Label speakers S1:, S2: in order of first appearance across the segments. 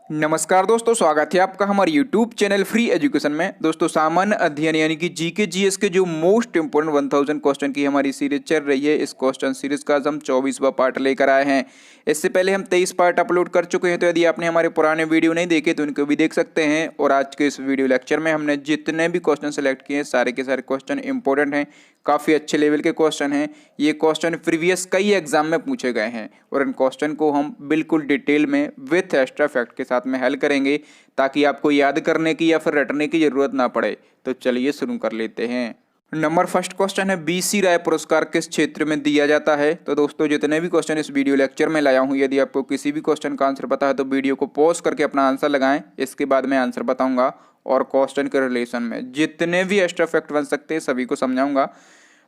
S1: नमस्कार दोस्तों, स्वागत है आपका हमारे YouTube चैनल फ्री एजुकेशन में। दोस्तों, सामान्य अध्ययन यानी कि जीके जीएस के जो मोस्ट इंपोर्टेंट 1000 क्वेश्चन की हमारी सीरीज चल रही है, इस क्वेश्चन सीरीज का आज हम 24वां पार्ट लेकर आए हैं। इससे पहले हम 23 पार्ट अपलोड कर चुके हैं, तो यदि आपने हमारे पुराने वीडियो नहीं देखे तो उनको भी देख सकते हैं। और आज के इस वीडियो लेक्चर में हमने जितने भी क्वेश्चन सेलेक्ट किए हैं, सारे के सारे क्वेश्चन इंपॉर्टेंट हैं, काफ़ी अच्छे लेवल के क्वेश्चन हैं। ये क्वेश्चन प्रीवियस कई एग्जाम में पूछे गए हैं और इन क्वेश्चन को हम बिल्कुल डिटेल में विथ एक्स्ट्रा फैक्ट के साथ में हल करेंगे, ताकि आपको याद करने की या फिर रटने की जरूरत ना पड़े। तो चलिए शुरू कर लेते हैं। नंबर फर्स्ट क्वेश्चन है, बीसी राय पुरस्कार किस क्षेत्र में दिया जाता है। तो दोस्तों, जितने भी क्वेश्चन इस वीडियो लेक्चर में लाया हूँ, यदि आपको किसी भी क्वेश्चन का आंसर पता है तो वीडियो को पॉज करके अपना आंसर लगाएं। इसके बाद मैं आंसर बताऊंगा और क्वेश्चन के रिलेशन में जितने भी एक्स्ट्रा फैक्ट बन सकते हैं सभी को समझाऊंगा।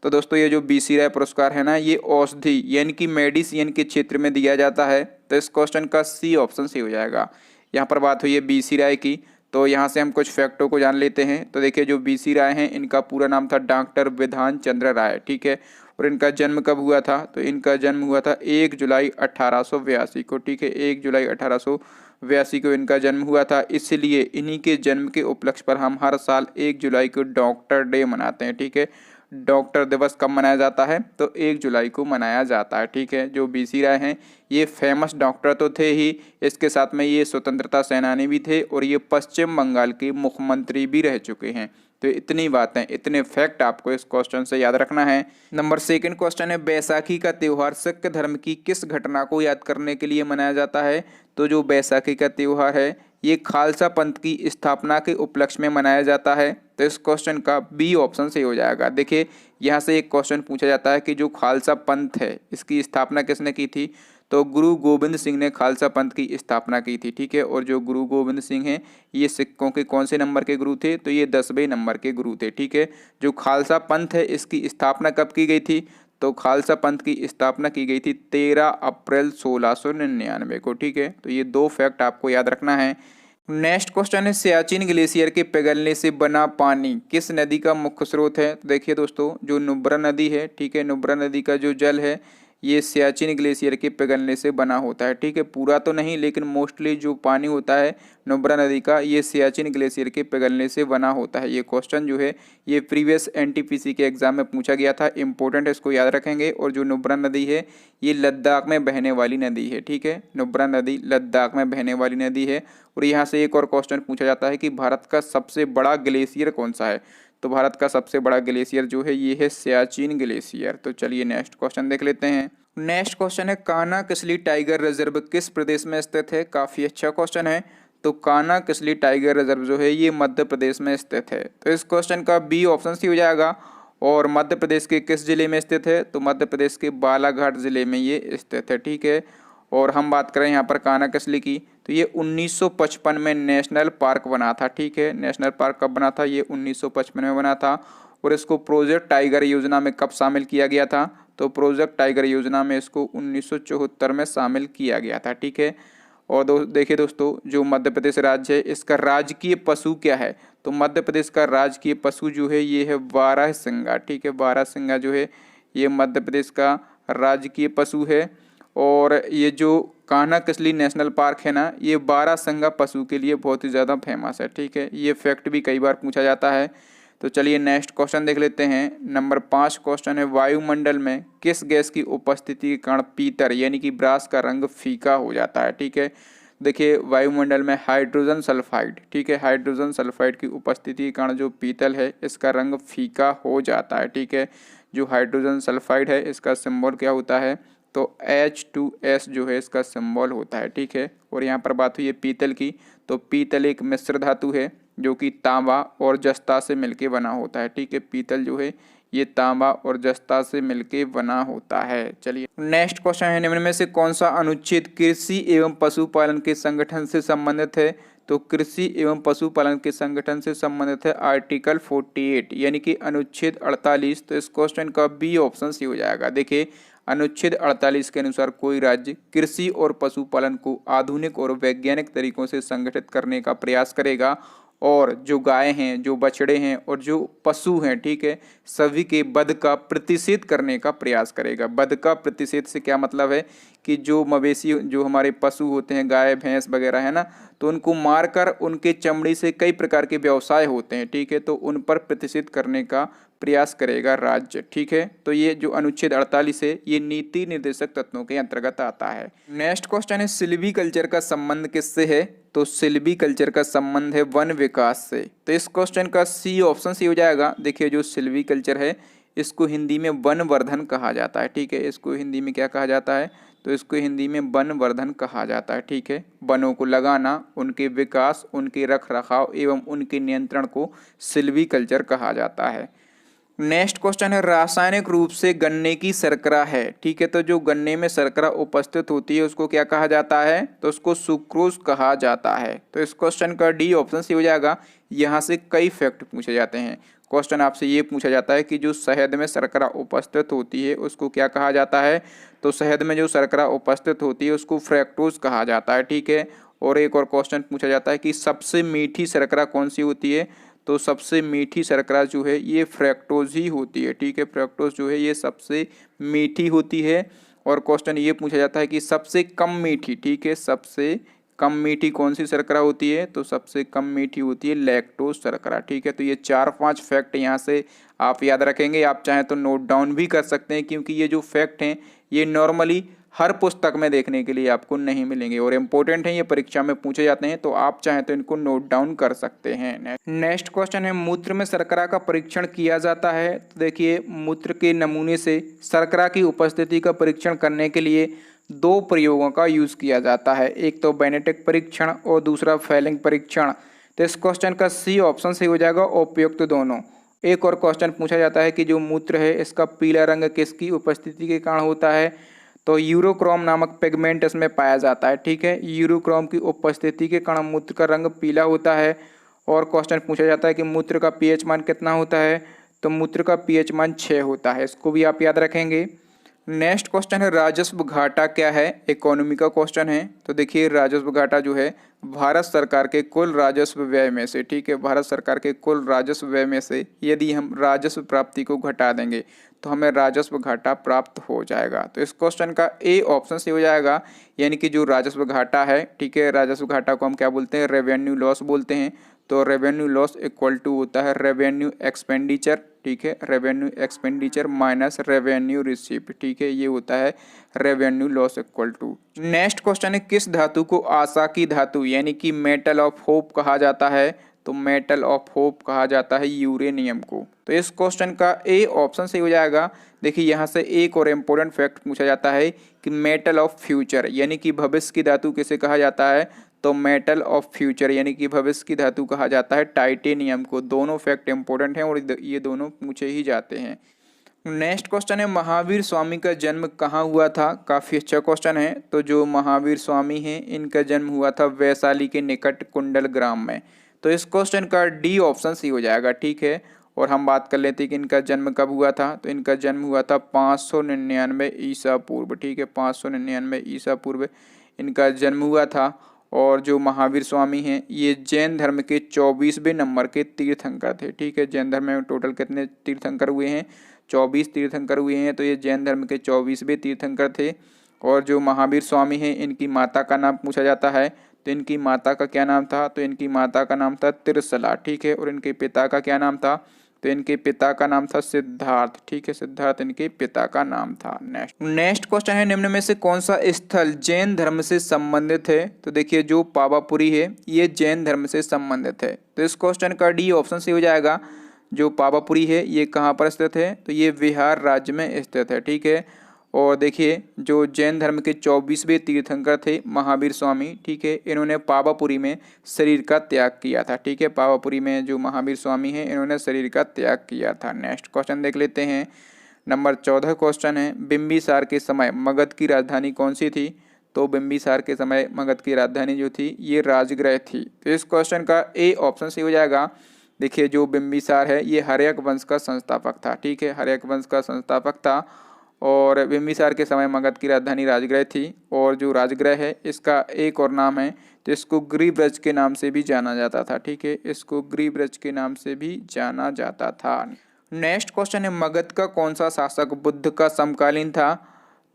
S1: तो दोस्तों, ये जो बीसी राय पुरस्कार है ना, ये औषधि यानी कि मेडिसिन के क्षेत्र में दिया जाता है। तो इस क्वेश्चन का सी ऑप्शन सही हो जाएगा। यहाँ पर बात हुई है बीसी राय की, तो यहाँ से हम कुछ फैक्टों को जान लेते हैं। तो देखिए, जो बीसी राय हैं, इनका पूरा नाम था डॉक्टर विधान चंद्र राय, ठीक है। और इनका जन्म कब हुआ था, तो इनका जन्म हुआ था 1 जुलाई 1882 को, ठीक है। 1 जुलाई 1882 को इनका जन्म हुआ था। इसलिए इन्हीं के जन्म के उपलक्ष्य पर हम हर साल 1 जुलाई को डॉक्टर डे मनाते हैं, ठीक है। डॉक्टर दिवस कब मनाया जाता है, तो 1 जुलाई को मनाया जाता है, ठीक है। जो बीसी राय हैं, ये फेमस डॉक्टर तो थे ही, इसके साथ में ये स्वतंत्रता सेनानी भी थे और ये पश्चिम बंगाल के मुख्यमंत्री भी रह चुके हैं। तो इतनी बातें, इतने फैक्ट आपको इस क्वेश्चन से याद रखना है। नंबर सेकंड क्वेश्चन है, बैसाखी का त्यौहार सिख धर्म की किस घटना को याद करने के लिए मनाया जाता है। तो जो बैसाखी का त्यौहार है, ये खालसा पंथ की स्थापना के उपलक्ष्य में मनाया जाता है। तो इस क्वेश्चन का बी ऑप्शन सही हो जाएगा। देखिए, यहाँ से एक क्वेश्चन पूछा जाता है कि जो खालसा पंथ है, इसकी स्थापना किसने की थी। तो गुरु गोविंद सिंह ने खालसा पंथ की स्थापना की थी, ठीक है। और जो गुरु गोविंद सिंह हैं, ये सिखों के कौन से नंबर के गुरु थे, तो ये 10वें नंबर के गुरु थे, ठीक है। जो खालसा पंथ है, इसकी स्थापना कब की गई थी, तो खालसा पंथ की स्थापना की गई थी 13 अप्रैल 1699 को, ठीक है। तो ये दो फैक्ट आपको याद रखना है। नेक्स्ट क्वेश्चन है, सियाचिन ग्लेशियर के पिघलने से बना पानी किस नदी का मुख्य स्रोत है। तो देखिए दोस्तों, जो नुब्रा नदी है, ठीक है, नुब्रा नदी का जो जल है, ये सियाचिन ग्लेशियर के पिघलने से बना होता है, ठीक है। पूरा तो नहीं, लेकिन मोस्टली जो पानी होता है नुब्रा नदी का, ये सियाचिन ग्लेशियर के पिघलने से बना होता है। ये क्वेश्चन जो है, ये प्रीवियस एनटीपीसी के एग्जाम में पूछा गया था, इंपॉर्टेंट है, इसको याद रखेंगे। और जो नुब्रा नदी है, ये लद्दाख में बहने वाली नदी है, ठीक है। नुब्रा नदी लद्दाख में बहने वाली नदी है। और यहाँ से एक और क्वेश्चन पूछा जाता है कि भारत का सबसे बड़ा ग्लेशियर कौन सा है। तो भारत का सबसे बड़ा ग्लेशियर जो है, ये है सियाचिन ग्लेशियर। तो चलिए नेक्स्ट क्वेश्चन देख लेते हैं। नेक्स्ट क्वेश्चन है, कान्हा किसली टाइगर रिजर्व किस प्रदेश में स्थित है। काफ़ी अच्छा क्वेश्चन है। तो कान्हा किसली टाइगर रिजर्व जो है, ये मध्य प्रदेश में स्थित है। तो इस क्वेश्चन का बी ऑप्शन सी हो जाएगा। और मध्य प्रदेश के किस जिले में स्थित है, तो मध्य प्रदेश के बालाघाट जिले में ये स्थित है, ठीक है। और हम बात करें यहाँ पर कान्हा किसली की, तो ये 1955 में नेशनल पार्क बना था, ठीक है। नेशनल पार्क कब बना था, ये 1955 में बना था। और इसको प्रोजेक्ट टाइगर योजना में कब शामिल किया गया था, तो प्रोजेक्ट टाइगर योजना में इसको 1974 में शामिल किया गया था, ठीक है। और देखिए दोस्तों, जो मध्य प्रदेश राज्य है, इसका राजकीय पशु क्या है। तो मध्य प्रदेश का राजकीय पशु जो है, ये है बारहसिंगा, ठीक है। बारहसिंगा जो है, ये मध्य प्रदेश का राजकीय पशु है। और ये जो कान्हा किसली नेशनल पार्क है ना, ये बारहसिंगा पशु के लिए बहुत ही ज़्यादा फेमस है, ठीक है। ये फैक्ट भी कई बार पूछा जाता है। तो चलिए नेक्स्ट क्वेश्चन देख लेते हैं। नंबर 5 क्वेश्चन है, वायुमंडल में किस गैस की उपस्थिति के कारण पीतर यानी कि ब्रास का रंग फीका हो जाता है, ठीक है। देखिए, वायुमंडल में हाइड्रोजन सल्फाइड, ठीक है, हाइड्रोजन सल्फाइड की उपस्थिति के कारण जो पीतल है, इसका रंग फीका हो जाता है, ठीक है। जो हाइड्रोजन सल्फाइड है, इसका सिंबल क्या होता है, तो H2S जो है इसका सिंबल होता है, ठीक है। और यहाँ पर बात हुई है पीतल की, तो पीतल एक मिश्र धातु है जो कि तांबा और जस्ता से मिलके बना होता है, ठीक है। पीतल जो है, ये तांबा और जस्ता से मिलके बना होता है। चलिए नेक्स्ट क्वेश्चन है, निम्न में से कौन सा अनुच्छेद कृषि एवं पशुपालन के संगठन से संबंधित है। तो कृषि एवं पशुपालन के संगठन से संबंधित है आर्टिकल 48 यानी कि अनुच्छेद 48। तो इस क्वेश्चन का बी ऑप्शन सी हो जाएगा। देखिए, अनुच्छेद 48 के अनुसार कोई राज्य कृषि और पशुपालन को आधुनिक और वैज्ञानिक तरीकों से संगठित करने का प्रयास करेगा और जो गाय हैं, जो बछड़े हैं और जो पशु हैं, ठीक है, सभी के वध का प्रतिषेध करने का प्रयास करेगा। वध का प्रतिषेध से क्या मतलब है कि जो मवेशी, जो हमारे पशु होते हैं, गाय भैंस वगैरह है ना, तो उनको मारकर उनके चमड़ी से कई प्रकार के व्यवसाय होते हैं, ठीक है, तो उन पर प्रतिषेध करने का प्रयास करेगा राज्य, ठीक है। तो ये जो अनुच्छेद 48 है ये नीति निर्देशक तत्वों के अंतर्गत आता है। नेक्स्ट क्वेश्चन है सिल्वीकल्चर का संबंध किससे है? तो सिल्वीकल्चर का संबंध है वन विकास से। तो इस क्वेश्चन का सी ऑप्शन सी हो जाएगा। देखिए जो सिल्वीकल्चर है इसको हिंदी में वनवर्धन कहा जाता है, ठीक है, इसको हिंदी में क्या कहा जाता है? तो इसको हिंदी में वनवर्धन कहा जाता है, ठीक है। वनों को लगाना, उनके विकास, उनके रख रखाव एवं उनके नियंत्रण को सिल्वीकल्चर कहा जाता है। नेक्स्ट क्वेश्चन है रासायनिक रूप से गन्ने की शर्करा है, ठीक है, तो जो गन्ने में शर्करा उपस्थित होती है उसको क्या कहा जाता है? तो उसको सुक्रोज कहा जाता है। तो इस क्वेश्चन का डी ऑप्शन सही हो जाएगा। यहाँ से कई फैक्ट पूछे जाते हैं। क्वेश्चन आपसे ये पूछा जाता है कि जो शहद में शर्करा उपस्थित होती है उसको क्या कहा जाता है? तो शहद में जो शर्करा उपस्थित होती है उसको फ्रैक्टोज कहा जाता है, ठीक है। और एक और क्वेश्चन पूछा जाता है कि सबसे मीठी शर्करा कौन सी होती है? तो सबसे मीठी शर्करा जो है ये फ्रैक्टोज ही होती है, ठीक है, फ्रैक्टोज जो है ये सबसे मीठी होती है। और क्वेश्चन ये पूछा जाता है कि सबसे कम मीठी, ठीक है, सबसे कम मीठी कौन सी शर्करा होती है? तो सबसे कम मीठी होती है लैक्टोज शर्करा, ठीक है। तो ये 4-5 फैक्ट यहाँ से आप याद रखेंगे। आप चाहें तो नोट डाउन भी कर सकते हैं क्योंकि ये जो फैक्ट हैं ये नॉर्मली हर पुस्तक में देखने के लिए आपको नहीं मिलेंगे और इम्पोर्टेंट हैं, ये परीक्षा में पूछे जाते हैं, तो आप चाहें तो इनको नोट डाउन कर सकते हैं। नेक्स्ट क्वेश्चन है मूत्र में शर्करा का परीक्षण किया जाता है। तो देखिए मूत्र के नमूने से शर्करा की उपस्थिति का परीक्षण करने के लिए 2 प्रयोगों का यूज किया जाता है, एक तो बेनेटिक परीक्षण और दूसरा फेलिंग परीक्षण। तो इस क्वेश्चन का सी ऑप्शन सही हो जाएगा, उपयुक्त दोनों। एक और क्वेश्चन पूछा जाता है कि जो मूत्र है इसका पीला रंग किसकी उपस्थिति के कारण होता है? तो यूरोक्रोम नामक पिगमेंट इसमें पाया जाता है, ठीक है, यूरोक्रोम की उपस्थिति के कारण मूत्र का रंग पीला होता है। और क्वेश्चन पूछा जाता है कि मूत्र का पीएच मान कितना होता है? तो मूत्र का पीएच मान 6 होता है, इसको भी आप याद रखेंगे। नेक्स्ट क्वेश्चन है राजस्व घाटा क्या है? इकोनॉमी का क्वेश्चन है। तो देखिए राजस्व घाटा जो है भारत सरकार के कुल राजस्व व्यय में से, ठीक है, भारत सरकार के कुल राजस्व व्यय में से यदि हम राजस्व प्राप्ति को घटा देंगे तो हमें राजस्व घाटा प्राप्त हो जाएगा। तो इस क्वेश्चन का ए ऑप्शन से हो जाएगा, यानी कि जो राजस्व घाटा है, ठीक है, राजस्व घाटा को हम क्या बोलते हैं? रेवेन्यू लॉस बोलते हैं। तो रेवेन्यू लॉस इक्वल टू होता है रेवेन्यू एक्सपेंडिचर, ठीक है, revenue expenditure minus revenue receipt, ठीक है, ये होता है revenue loss equal to. Next question है किस धातु को आशा की धातु यानी कि मेटल ऑफ होप कहा जाता है? तो मेटल ऑफ होप कहा जाता है यूरेनियम को। तो इस क्वेश्चन का ए ऑप्शन सही हो जाएगा। देखिए यहाँ से एक और इम्पोर्टेंट फैक्ट पूछा जाता है कि मेटल ऑफ फ्यूचर यानी कि भविष्य की धातु किसे कहा जाता है? तो मेटल ऑफ फ्यूचर यानी कि भविष्य की धातु कहा जाता है टाइटेनियम को। दोनों फैक्ट इंपॉर्टेंट हैं और ये दोनों पूछे ही जाते हैं। नेक्स्ट क्वेश्चन है महावीर स्वामी का जन्म कहाँ हुआ था? काफ़ी अच्छा क्वेश्चन है। तो जो महावीर स्वामी हैं इनका जन्म हुआ था वैशाली के निकट कुंडल ग्राम में। तो इस क्वेश्चन का डी ऑप्शन सी हो जाएगा, ठीक है। और हम बात कर लेते हैं कि इनका जन्म कब हुआ था। तो इनका जन्म हुआ था 599 ईसा पूर्व, ठीक है, 599 ईसा पूर्व इनका जन्म हुआ था। और जो महावीर स्वामी हैं ये जैन धर्म के 24वें नंबर के तीर्थंकर थे, ठीक है। जैन धर्म में टोटल कितने तीर्थंकर हुए हैं? 24 तीर्थंकर हुए हैं। तो ये जैन धर्म के 24वें तीर्थंकर थे। और जो महावीर स्वामी हैं इनकी माता का नाम पूछा जाता है। तो इनकी माता का क्या नाम था? तो इनकी माता का नाम था त्रिशला, ठीक है। और इनके पिता का क्या नाम था? तो इनके पिता का नाम था सिद्धार्थ, ठीक है, सिद्धार्थ इनके पिता का नाम था। नेक्स्ट क्वेश्चन है निम्न में से कौन सा स्थल जैन धर्म से संबंधित है? तो देखिए जो पावापुरी है ये जैन धर्म से संबंधित है। तो इस क्वेश्चन का डी ऑप्शन से हो जाएगा। जो पावापुरी है ये कहाँ पर स्थित है? तो ये बिहार राज्य में स्थित है, ठीक है। और देखिए जो जैन धर्म के 24वें तीर्थंकर थे महावीर स्वामी, ठीक है, इन्होंने पावापुरी में शरीर का त्याग किया था, ठीक है। पावापुरी में जो महावीर स्वामी हैं इन्होंने शरीर का त्याग किया था। नेक्स्ट क्वेश्चन देख लेते हैं। नंबर 14 क्वेश्चन है बिंबिसार के समय मगध की राजधानी कौन सी थी? तो बिंबिसार के समय मगध की राजधानी जो थी ये राजगृह थी। तो इस क्वेश्चन का ए ऑप्शन से हो जाएगा। देखिए जो बिंबिसार है ये हर्यक वंश का संस्थापक था, ठीक है, हर्यक वंश का संस्थापक था। और बिंबिसार के समय मगध की राजधानी राजगृह थी। और जो राजगृह है इसका एक और नाम है, तो इसको गिरिब्रज के नाम से भी जाना जाता था। ठीक है, इसको गिरिब्रज के नाम से भी जाना जाता था। नेक्स्ट क्वेश्चन है, मगध का कौन सा शासक बुद्ध का समकालीन था?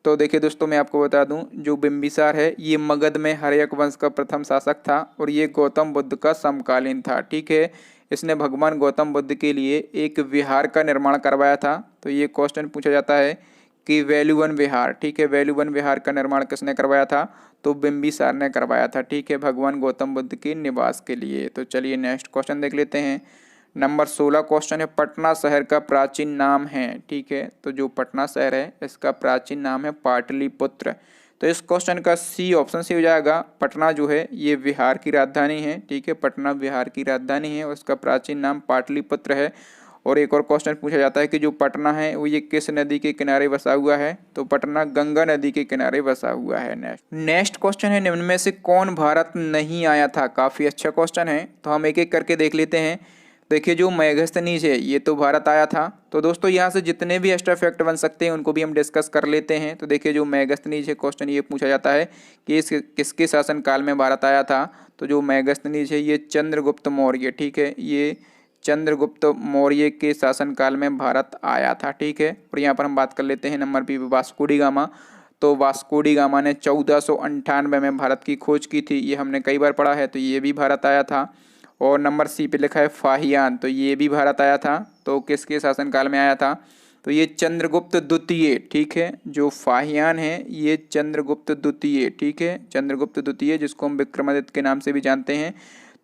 S1: तो देखिए दोस्तों, मैं आपको बता दूं, जो बिंबिसार है ये मगध में हर्यक वंश का प्रथम शासक था और ये गौतम बुद्ध का समकालीन था। ठीक है, इसने भगवान गौतम बुद्ध के लिए एक विहार का निर्माण करवाया था। तो ये क्वेश्चन पूछा जाता है कि वेलुवन विहार, ठीक है, वेलुवन विहार का निर्माण किसने करवाया था? तो बिंबिसार ने करवाया था। ठीक है, भगवान गौतम बुद्ध के निवास के लिए। तो चलिए नेक्स्ट क्वेश्चन देख लेते हैं। नंबर 16 क्वेश्चन है, पटना शहर का प्राचीन नाम है। ठीक है, तो जो पटना शहर है इसका प्राचीन नाम है पाटलिपुत्र। तो इस क्वेश्चन का सी ऑप्शन से हो जाएगा। पटना जो है ये बिहार की राजधानी है। ठीक है, पटना बिहार की राजधानी है और इसका प्राचीन नाम पाटलिपुत्र है। और एक और क्वेश्चन पूछा जाता है कि जो पटना है वो ये किस नदी के किनारे बसा हुआ है? तो पटना गंगा नदी के किनारे बसा हुआ है। नेक्स्ट क्वेश्चन है, निम्न में से कौन भारत नहीं आया था? काफी अच्छा क्वेश्चन है, तो हम एक एक करके देख लेते हैं। देखिए, जो मेगास्थनीज है ये तो भारत आया था। तो दोस्तों यहाँ से जितने भी एक्स्ट्रा फैक्ट बन सकते हैं उनको भी हम डिस्कस कर लेते हैं। तो देखिए, जो मेगास्थनीज है क्वेश्चन ये पूछा जाता है कि इस किसके शासन काल में भारत आया था? तो जो मेगास्थनीज है ये चंद्रगुप्त मौर्य, ठीक है, ये चंद्रगुप्त मौर्य के शासनकाल में भारत आया था। ठीक है, और यहाँ पर हम बात कर लेते हैं number B, Vasco da Gama. तो वास्को डी गामा ने 1498 में भारत की खोज की थी, ये हमने कई बार पढ़ा है। तो ये भी भारत आया था। और नंबर सी पे लिखा है फाहियान, तो ये भी भारत आया था। तो किसके शासनकाल में आया था? तो ये चंद्रगुप्त द्वितीय। ठीक है, जो फाहियान है ये चंद्रगुप्त द्वितीय, ठीक है, चंद्रगुप्त द्वितीय, जिसको हम विक्रमादित्य के नाम से भी जानते हैं।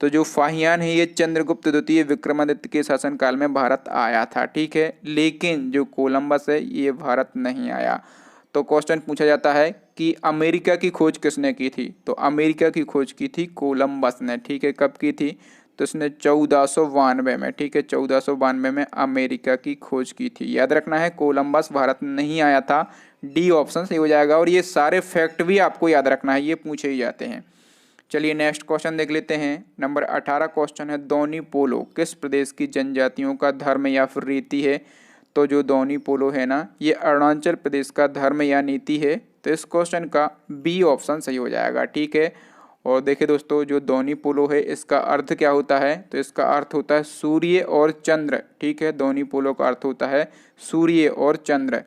S1: तो जो फाहियान है ये चंद्रगुप्त द्वितीय विक्रमादित्य के शासनकाल में भारत आया था। ठीक है, लेकिन जो कोलंबस है ये भारत नहीं आया। तो क्वेश्चन पूछा जाता है कि अमेरिका की खोज किसने की थी? तो अमेरिका की खोज की थी कोलंबस ने। ठीक है, कब की थी? तो इसने 1492 में, ठीक है, 1492 में अमेरिका की खोज की थी। याद रखना है, कोलंबस भारत नहीं आया था। डी ऑप्शन सही हो जाएगा। और ये सारे फैक्ट भी आपको याद रखना है, ये पूछे ही जाते हैं। चलिए नेक्स्ट क्वेश्चन देख लेते हैं। नंबर 18 क्वेश्चन है, दोनी पोलो किस प्रदेश की जनजातियों का धर्म या फिर रीति है? तो जो दोनी पोलो है ना, ये अरुणाचल प्रदेश का धर्म या नीति है। तो इस क्वेश्चन का बी ऑप्शन सही हो जाएगा। ठीक है, और देखिए दोस्तों, जो दोनी पोलो है इसका अर्थ क्या होता है? तो इसका अर्थ होता है सूर्य और चंद्र। ठीक है, दोनी पोलो का अर्थ होता है सूर्य और चंद्र।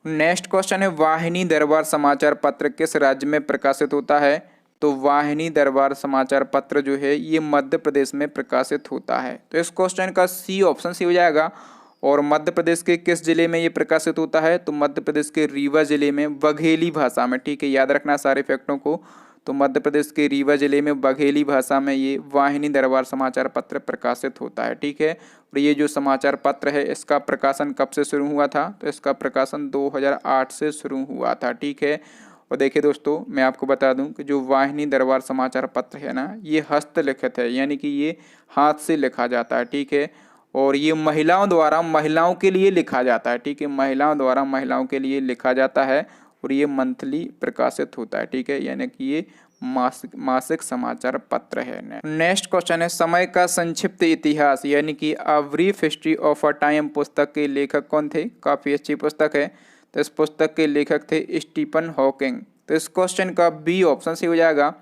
S1: नेक्स्ट क्वेश्चन है, वाहिनी दरबार समाचार पत्र किस राज्य में प्रकाशित होता है? तो वाहिनी दरबार समाचार पत्र जो है ये मध्य प्रदेश में प्रकाशित होता है। तो इस क्वेश्चन का सी ऑप्शन सी हो जाएगा। और मध्य प्रदेश के किस जिले में ये प्रकाशित होता है? तो मध्य प्रदेश के रीवा जिले में बघेली भाषा में। ठीक है, याद रखना सारे फैक्टों को। तो मध्य प्रदेश के रीवा जिले में बघेली भाषा में ये वाहिनी दरबार समाचार पत्र प्रकाशित होता है। ठीक है, और ये जो समाचार पत्र है इसका प्रकाशन कब से शुरू हुआ था? तो इसका प्रकाशन 2008 से शुरू हुआ था। ठीक है, और देखिए दोस्तों, मैं आपको बता दूं कि जो वाहिनी दरबार समाचार पत्र है ना, ये हस्तलिखित है, यानी कि ये हाथ से लिखा जाता है। ठीक है, और ये महिलाओं द्वारा महिलाओं के लिए लिखा जाता है। ठीक है, महिलाओं द्वारा महिलाओं के लिए लिखा जाता है और ये मंथली प्रकाशित होता है। ठीक है, यानी कि ये मासिक समाचार पत्र है। नेक्स्ट क्वेश्चन है, समय का संक्षिप्त इतिहास यानी कि a brief history of a time पुस्तक के लेखक कौन थे? काफ़ी अच्छी पुस्तक है। तो इस पुस्तक के लेखक थे स्टीफन हॉकिंग। तो इस क्वेश्चन का बी ऑप्शन से हो जाएगा।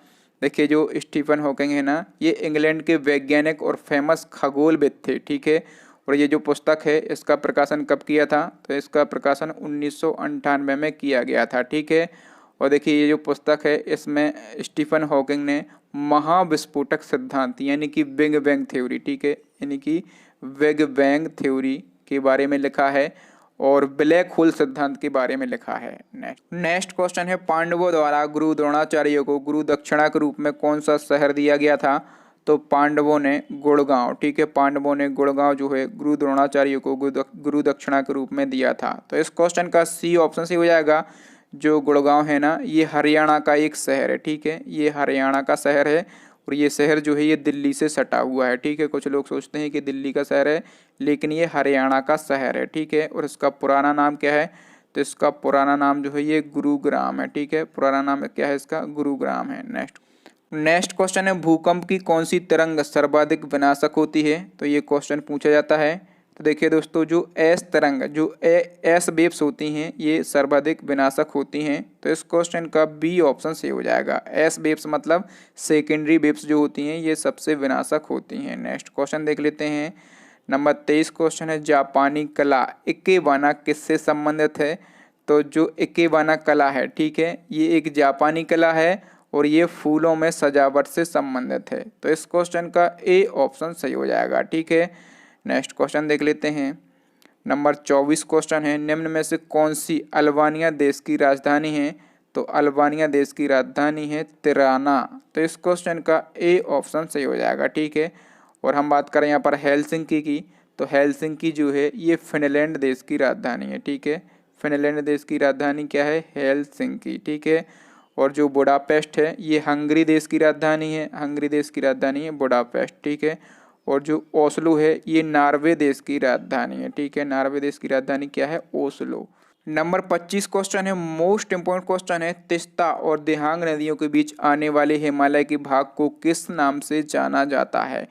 S1: देखिए, जो स्टीफन हॉकिंग है ना, ये इंग्लैंड के वैज्ञानिक और फेमस खगोलविद थे। ठीक है, और ये जो पुस्तक है इसका प्रकाशन कब किया था? तो इसका प्रकाशन 1998 में किया गया था। ठीक है, और देखिए ये जो पुस्तक है इसमें स्टीफन हॉकिंग ने महाविस्फोटक सिद्धांत यानी कि बिग बैंग थ्योरी, ठीक है, यानी कि बिग बैंग थ्योरी के बारे में लिखा है और ब्लैक होल सिद्धांत के बारे में लिखा है। नेक्स्ट क्वेश्चन है, पांडवों द्वारा गुरु द्रोणाचार्य को गुरु दक्षिणा के रूप में कौन सा शहर दिया गया था? तो पांडवों ने गुड़गांव, ठीक है, पांडवों ने गुड़गांव जो है गुरु द्रोणाचार्य को गुरु दक्षिणा के रूप में दिया था। तो इस क्वेश्चन का सी ऑप्शन से हो जाएगा। जो गुड़गांव है ना, ये हरियाणा का एक शहर है। ठीक है, ये हरियाणा का शहर है और ये शहर जो है ये दिल्ली से सटा हुआ है। ठीक है, कुछ लोग सोचते हैं कि दिल्ली का शहर है, लेकिन ये हरियाणा का शहर है। ठीक है, और इसका पुराना नाम क्या है? तो इसका पुराना नाम जो है ये गुरुग्राम है। ठीक है, पुराना नाम क्या है इसका? गुरुग्राम है। नेक्स्ट क्वेश्चन है, भूकंप की कौन सी तरंग सर्वाधिक विनाशक होती है? तो ये क्वेश्चन पूछा जाता है। तो देखिए दोस्तों, जो एस तरंग जो एस वेव्स होती हैं ये सर्वाधिक विनाशक होती हैं। तो इस क्वेश्चन का बी ऑप्शन सही हो जाएगा। एस वेव्स मतलब सेकेंडरी वेव्स जो होती हैं ये सबसे विनाशक होती हैं। नेक्स्ट क्वेश्चन देख लेते हैं। नंबर 23 क्वेश्चन है, जापानी कला इकेबाना किससे संबंधित है? तो जो इकेबाना कला है, ठीक है, ये एक जापानी कला है और ये फूलों में सजावट से संबंधित है। तो इस क्वेश्चन का ए ऑप्शन सही हो जाएगा, ठीक है। नेक्स्ट क्वेश्चन देख लेते हैं। नंबर 24 क्वेश्चन है, निम्न में से कौन सी अल्बानिया देश की राजधानी है? तो अल्बानिया देश की राजधानी है तिराना। तो इस क्वेश्चन का ए ऑप्शन सही हो जाएगा, ठीक है। और हम बात करें यहाँ पर हेलसिंकी की, तो हेलसिंकी जो है ये फिनलैंड देश की राजधानी है, ठीक है। फिनलैंड देश की राजधानी क्या है? हेलसिंकी, ठीक है। और जो बुडापेस्ट है ये हंगरी देश की राजधानी है, हंगरी देश की राजधानी है बुडापेस्ट, ठीक है। और जो ओस्लो है ये नॉर्वे देश की राजधानी है, ठीक है। नॉर्वे देश की राजधानी क्या है? ओस्लो। नंबर 25 क्वेश्चन है, मोस्ट इंपोर्टेंट क्वेश्चन है, तिस्ता और दिहांग नदियों के बीच आने वाले हिमालय के भाग को किस नाम से जाना जाता है?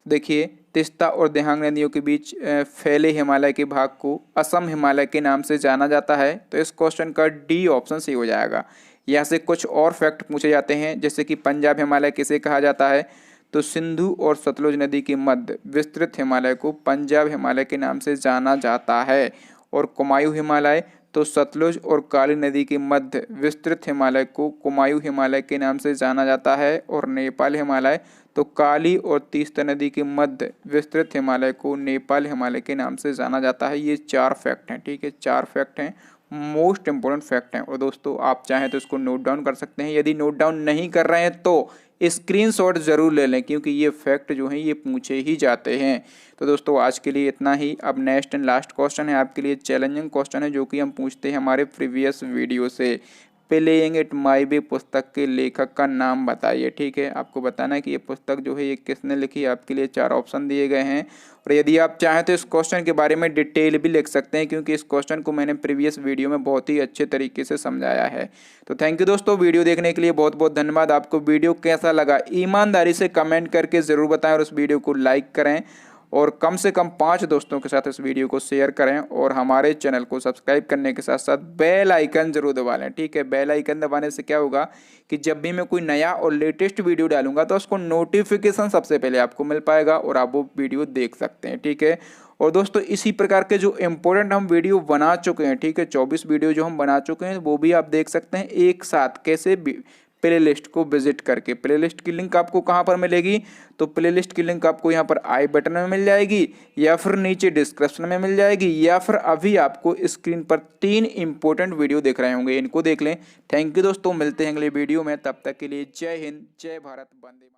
S1: देखिए, तिस्ता और दिहांग नदियों के बीच फैले हिमालय के भाग को असम हिमालय के नाम से जाना जाता है। तो इस क्वेश्चन का डी ऑप्शन सही हो जाएगा। यहाँ से कुछ और फैक्ट पूछे जाते हैं, जैसे कि पंजाब हिमालय किसे कहा जाता है? तो सिंधु और सतलुज नदी के मध्य विस्तृत हिमालय को पंजाब हिमालय के नाम से जाना जाता है। और कुमायूं हिमालय, तो सतलुज और काली नदी के मध्य विस्तृत हिमालय को कुमायूं हिमालय के नाम से जाना जाता है। और नेपाल हिमालय, तो काली और तीस्ता नदी के मध्य विस्तृत हिमालय को नेपाल हिमालय के नाम से जाना जाता है। ये 4 फैक्ट हैं, ठीक है, 4 फैक्ट हैं, मोस्ट इंपोर्टेंट फैक्ट हैं। और दोस्तों आप चाहें तो इसको नोट डाउन कर सकते हैं। यदि नोट डाउन नहीं कर रहे हैं तो स्क्रीनशॉट जरूर ले लें, क्योंकि ये फैक्ट जो हैं ये पूछे ही जाते हैं। तो दोस्तों आज के लिए इतना ही। अब नेक्स्ट एंड लास्ट क्वेश्चन है आपके लिए, चैलेंजिंग क्वेश्चन है, जो कि हम पूछते हैं हमारे प्रीवियस वीडियो से। प्लेइंग इट माई वे पुस्तक के लेखक का नाम बताइए, ठीक है। आपको बताना है कि ये पुस्तक जो है ये किसने लिखी है। आपके लिए 4 ऑप्शन दिए गए हैं। और यदि आप चाहें तो इस क्वेश्चन के बारे में डिटेल भी लिख सकते हैं, क्योंकि इस क्वेश्चन को मैंने प्रीवियस वीडियो में बहुत ही अच्छे तरीके से समझाया है। तो थैंक यू दोस्तों, वीडियो देखने के लिए बहुत बहुत धन्यवाद। आपको वीडियो कैसा लगा ईमानदारी से कमेंट करके ज़रूर बताएं, और उस वीडियो को लाइक करें और कम से कम 5 दोस्तों के साथ इस वीडियो को शेयर करें। और हमारे चैनल को सब्सक्राइब करने के साथ साथ बेल आइकन जरूर दबा लें, ठीक है। बेल आइकन दबाने से क्या होगा कि जब भी मैं कोई नया और लेटेस्ट वीडियो डालूंगा तो उसको नोटिफिकेशन सबसे पहले आपको मिल पाएगा और आप वो वीडियो देख सकते हैं, ठीक है। और दोस्तों इसी प्रकार के जो इम्पोर्टेंट हम वीडियो बना चुके हैं, ठीक है, 24 वीडियो जो हम बना चुके हैं वो भी आप देख सकते हैं एक साथ कैसे, प्लेलिस्ट को विजिट करके। प्लेलिस्ट की लिंक आपको कहाँ पर मिलेगी? तो प्लेलिस्ट की लिंक आपको यहाँ पर आई बटन में मिल जाएगी, या फिर नीचे डिस्क्रिप्शन में मिल जाएगी, या फिर अभी आपको स्क्रीन पर 3 इंपॉर्टेंट वीडियो दिख रहे होंगे, इनको देख लें। थैंक यू दोस्तों, मिलते हैं अगले वीडियो में, तब तक के लिए जय हिंद, जय भारत, वंदे मातरम।